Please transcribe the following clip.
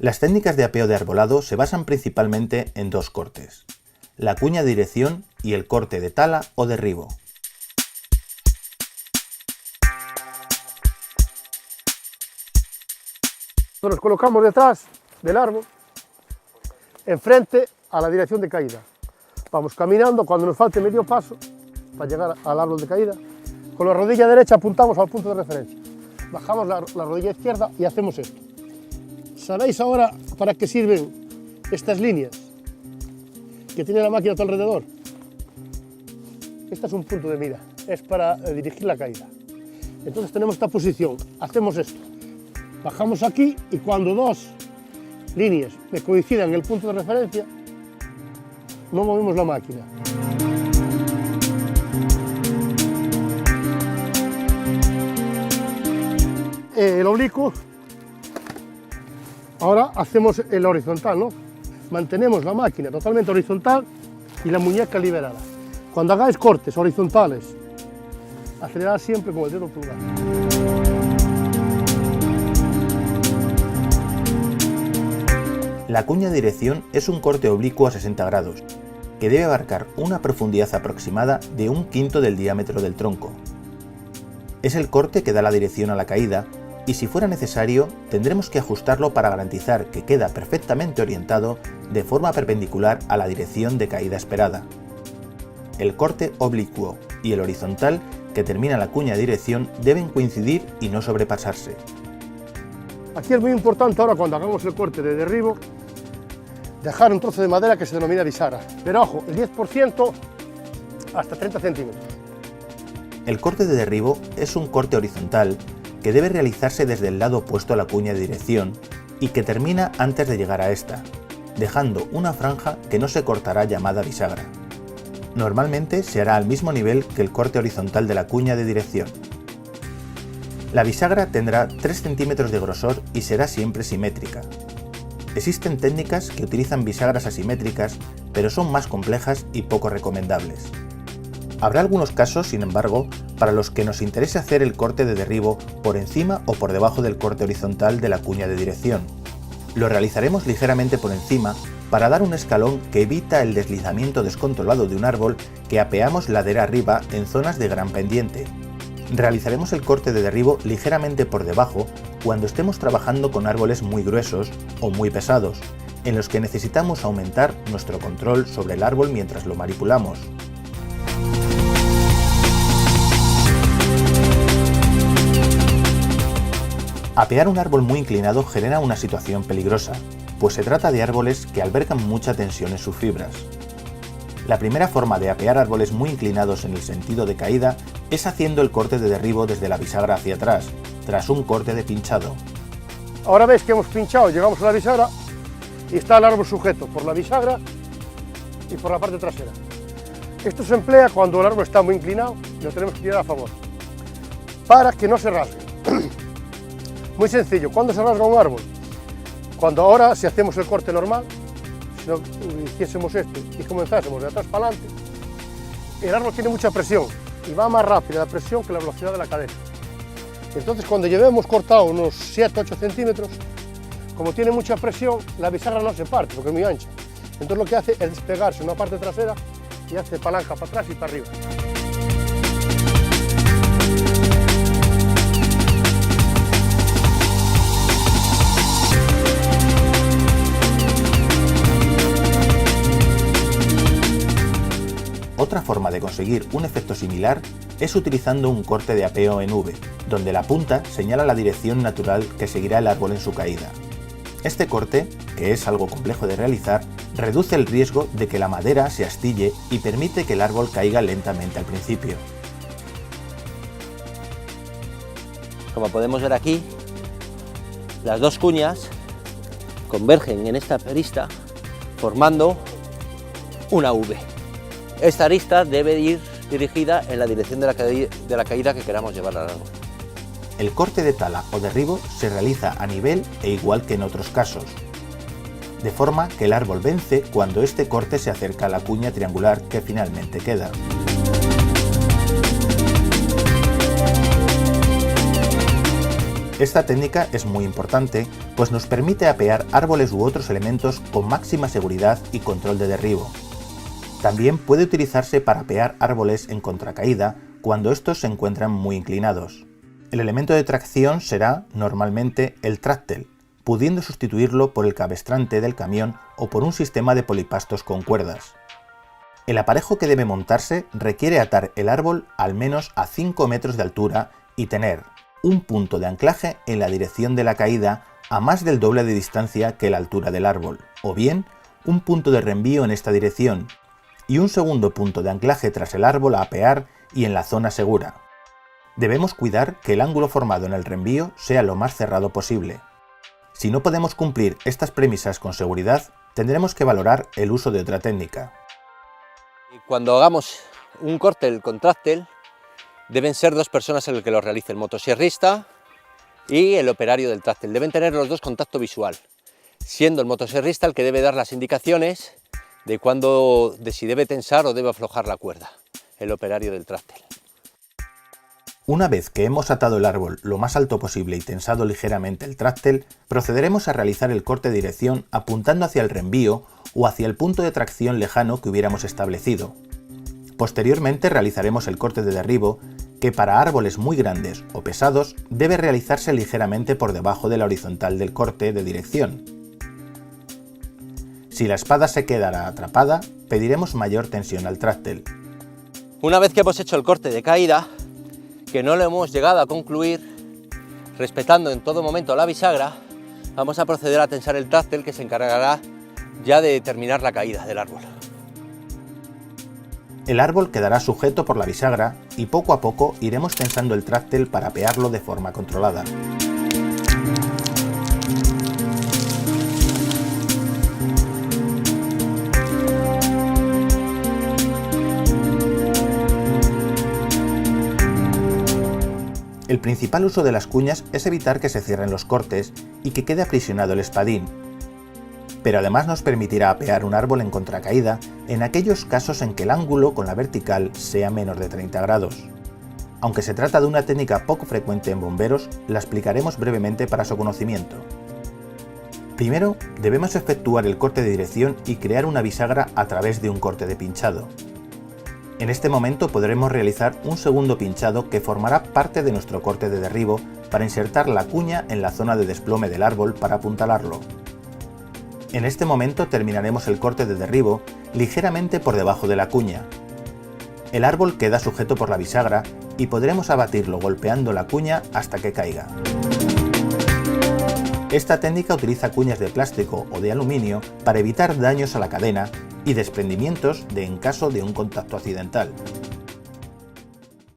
Las técnicas de apeo de arbolado se basan principalmente en dos cortes: la cuña de dirección y el corte de tala o derribo. Nos colocamos detrás del árbol, enfrente a la dirección de caída. Vamos caminando cuando nos falte medio paso para llegar al árbol de caída. Con la rodilla derecha apuntamos al punto de referencia. Bajamos la rodilla izquierda y hacemos esto. ¿Sabéis ahora para qué sirven estas líneas que tiene la máquina a tu alrededor? Este es un punto de mira, es para dirigir la caída. Entonces tenemos esta posición, hacemos esto. Bajamos aquí y cuando dos líneas me coincidan en el punto de referencia, no movemos la máquina. El oblicuo, ahora hacemos el horizontal, ¿no? Mantenemos la máquina totalmente horizontal y la muñeca liberada. Cuando hagáis cortes horizontales, acelerad siempre con el dedo pulgar. La cuña de dirección es un corte oblicuo a 60 grados, que debe abarcar una profundidad aproximada de 1/5 del diámetro del tronco. Es el corte que da la dirección a la caída, y si fuera necesario, tendremos que ajustarlo para garantizar que queda perfectamente orientado de forma perpendicular a la dirección de caída esperada. El corte oblicuo y el horizontal que termina la cuña de dirección deben coincidir y no sobrepasarse. Aquí es muy importante ahora cuando hagamos el corte de derribo, dejar un trozo de madera que se denomina bisagra. Pero ojo, el 10% hasta 30 centímetros. El corte de derribo es un corte horizontal que debe realizarse desde el lado opuesto a la cuña de dirección y que termina antes de llegar a esta, dejando una franja que no se cortará llamada bisagra. Normalmente se hará al mismo nivel que el corte horizontal de la cuña de dirección. La bisagra tendrá 3 centímetros de grosor y será siempre simétrica. Existen técnicas que utilizan bisagras asimétricas, pero son más complejas y poco recomendables. Habrá algunos casos, sin embargo, para los que nos interese hacer el corte de derribo por encima o por debajo del corte horizontal de la cuña de dirección. Lo realizaremos ligeramente por encima para dar un escalón que evita el deslizamiento descontrolado de un árbol que apeamos ladera arriba en zonas de gran pendiente. Realizaremos el corte de derribo ligeramente por debajo cuando estemos trabajando con árboles muy gruesos o muy pesados, en los que necesitamos aumentar nuestro control sobre el árbol mientras lo manipulamos. Apear un árbol muy inclinado genera una situación peligrosa, pues se trata de árboles que albergan mucha tensión en sus fibras. La primera forma de apear árboles muy inclinados en el sentido de caída es haciendo el corte de derribo desde la bisagra hacia atrás, tras un corte de pinchado. Ahora veis que hemos pinchado, llegamos a la bisagra y está el árbol sujeto por la bisagra y por la parte trasera. Esto se emplea cuando el árbol está muy inclinado y lo tenemos que tirar a favor, para que no se rasgue. Muy sencillo, ¿cuándo se rasga un árbol? Cuando ahora, si hacemos el corte normal, si no hiciésemos esto y comenzásemos de atrás para adelante, el árbol tiene mucha presión y va más rápida la presión que la velocidad de la cadena. Entonces, cuando llevemos cortado unos 7-8 centímetros, como tiene mucha presión, la bisagra no se parte porque es muy ancha. Entonces lo que hace es despegarse una parte trasera y hace palanca para atrás y para arriba. Otra forma de conseguir un efecto similar es utilizando un corte de apeo en V, donde la punta señala la dirección natural que seguirá el árbol en su caída. Este corte, que es algo complejo de realizar, reduce el riesgo de que la madera se astille y permite que el árbol caiga lentamente al principio. Como podemos ver aquí, las dos cuñas convergen en esta arista formando una V. Esta arista debe ir dirigida en la dirección de la caída que queramos llevar al árbol. El corte de tala o derribo se realiza a nivel e igual que en otros casos, de forma que el árbol vence cuando este corte se acerca a la cuña triangular que finalmente queda. Esta técnica es muy importante, pues nos permite apear árboles u otros elementos con máxima seguridad y control de derribo. También puede utilizarse para apear árboles en contracaída cuando estos se encuentran muy inclinados. El elemento de tracción será, normalmente, el tractel, pudiendo sustituirlo por el cabestrante del camión o por un sistema de polipastos con cuerdas. El aparejo que debe montarse requiere atar el árbol al menos a 5 metros de altura y tener un punto de anclaje en la dirección de la caída a más del doble de distancia que la altura del árbol, o bien un punto de reenvío en esta dirección y un segundo punto de anclaje tras el árbol a apear y en la zona segura. Debemos cuidar que el ángulo formado en el reenvío sea lo más cerrado posible. Si no podemos cumplir estas premisas con seguridad, tendremos que valorar el uso de otra técnica. Cuando hagamos un corte con tractel, deben ser 2 personas el que lo realice, el motosierrista y el operario del tractel. Deben tener los dos contacto visual, siendo el motosierrista el que debe dar las indicaciones de si debe tensar o debe aflojar la cuerda, el operario del tractel. Una vez que hemos atado el árbol lo más alto posible y tensado ligeramente el tractel, procederemos a realizar el corte de dirección apuntando hacia el reenvío o hacia el punto de tracción lejano que hubiéramos establecido. Posteriormente realizaremos el corte de derribo, que para árboles muy grandes o pesados debe realizarse ligeramente por debajo de la horizontal del corte de dirección. Si la espada se quedara atrapada, pediremos mayor tensión al tractel. Una vez que hemos hecho el corte de caída, que no lo hemos llegado a concluir, respetando en todo momento la bisagra, vamos a proceder a tensar el tractel, que se encargará ya de determinar la caída del árbol. El árbol quedará sujeto por la bisagra y poco a poco iremos tensando el tractel para apearlo de forma controlada. El principal uso de las cuñas es evitar que se cierren los cortes y que quede aprisionado el espadín, pero además nos permitirá apear un árbol en contracaída en aquellos casos en que el ángulo con la vertical sea menos de 30 grados. Aunque se trata de una técnica poco frecuente en bomberos, la explicaremos brevemente para su conocimiento. Primero, debemos efectuar el corte de dirección y crear una bisagra a través de un corte de pinchado. En este momento podremos realizar un segundo pinchado que formará parte de nuestro corte de derribo para insertar la cuña en la zona de desplome del árbol para apuntalarlo. En este momento terminaremos el corte de derribo ligeramente por debajo de la cuña. El árbol queda sujeto por la bisagra y podremos abatirlo golpeando la cuña hasta que caiga. Esta técnica utiliza cuñas de plástico o de aluminio para evitar daños a la cadena y desprendimientos en caso de un contacto accidental.